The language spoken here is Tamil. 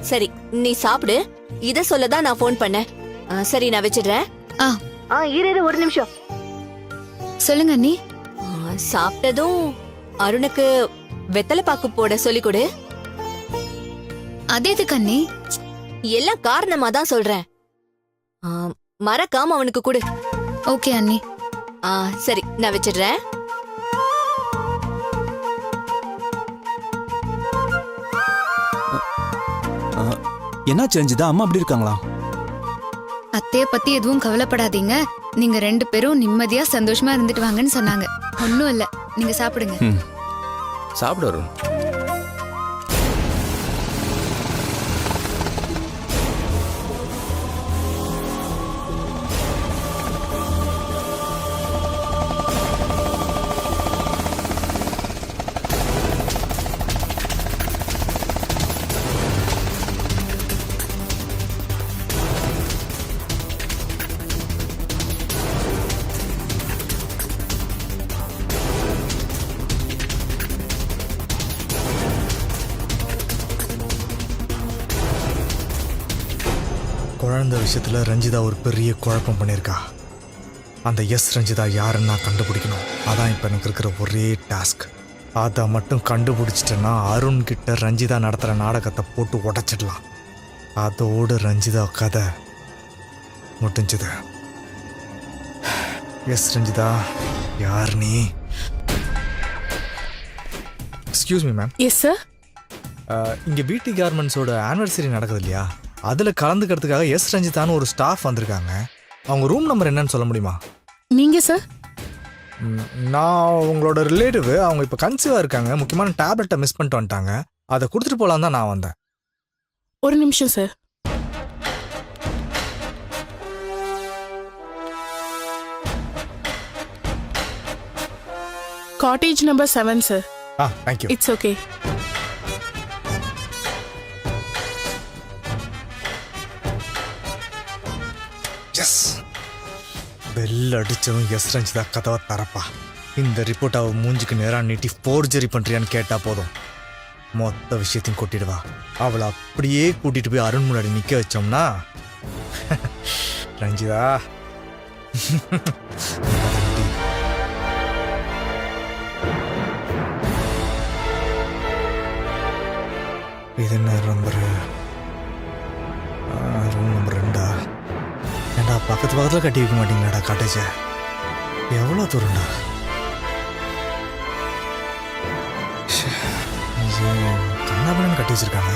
சரி நீ சாப்பிடு. இத சொல்லதான் நான் போன் பண்ணேன். சரி நான் வச்சிடுறேன். இரு ஒரு நிமிஷம். சொல்லுங்க அண்ணி. சாப்பிட்டதும் அருணுக்கு வெத்தலை பாக்கு போட சொல்லி கொடு. அது எதுக்கு அண்ணி? எல்லாம் காரணமா தான் சொல்றேன். மறக்காம அவனுக்கு கொடு. ஓகே அண்ணி. சரி நான் வச்சிடுறேன். என்னாச்சு ரஞ்சிதா, அம்மா அப்படி இருக்காங்களா? அத்தைய பத்தி எதுவும் கவலைப்படாதீங்க, நீங்க 2 பேரும் நிம்மதியா சந்தோஷமா இருந்துட்டு வாங்கன்னு சொன்னாங்க. ஒன்னும் இல்ல, நீங்க சாப்பிடுங்க. சாப்பிடு அருண். குழந்தை விஷயத்தில் ரஞ்சிதா ஒரு பெரிய குழப்பம் பண்ணியிருக்கா. அந்த ரஞ்சிதா யாருன்னு நான் கண்டுபிடிக்கணும். அதான் இப்போ எனக்கு இருக்கிற ஒரே டாஸ்க். அதை மட்டும் கண்டுபிடிச்சிட்டேன்னா அருண் கிட்ட ரஞ்சிதா நடத்துகிற நாடகத்தை போட்டு உடைச்சிடலாம். அதோடு ரஞ்சிதா கதை முடிஞ்சது. ரஞ்சிதா யார் நீ? Excuse me ma'am. Yes sir. இங்கே பிடி கார்மெண்ட்ஸோட ஆனிவர்சரி நடக்குது இல்லையா, அதில் கலந்துக்கிறதுக்காக ரஞ்சிதான்னு ஒரு ஸ்டாஃப் வந்திருக்காங்க. அவங்க ரூம் நம்பர் என்னன்னு சொல்ல முடியுமா? நீங்க சார்? நான் உங்களோட ரிலேட்டிவ். அவங்க இப்போ கன்சீவாக இருக்காங்க. முக்கியமான டேப்லெட்டை மிஸ் பண்ணிட்டு வந்துட்டாங்க. அதை கொடுத்துட்டு போகலாம் தான் நான் வந்தேன். ஒரு நிமிஷம் sir. Cottage number 7 sir. Thank you. It's okay. Bell அடிச்சதும் ரஞ்சிதா கதவை தரப்பா. இந்த ரிப்போர்ட் அவ மூஞ்சிக்கு நேராக நீட்டி ஃபோர்ஜரி பண்ணுறியான்னு கேட்டால் போதும், மொத்த விஷயத்தையும் கொட்டிடுவா. அவளை அப்படியே கூட்டிட்டு போய் அருண் முன்னாடி நிற்க வச்சோம்னா ரஞ்சிதா இது என்ன நம்பரு? Room number 2. ஏண்டா பக்கத்தில் கட்டி வைக்க மாட்டீங்களாடா காட்டேஜ? எவ்வளோ தூரம்டா? கண்ணாபுரம் கட்டி வச்சிருக்காங்க.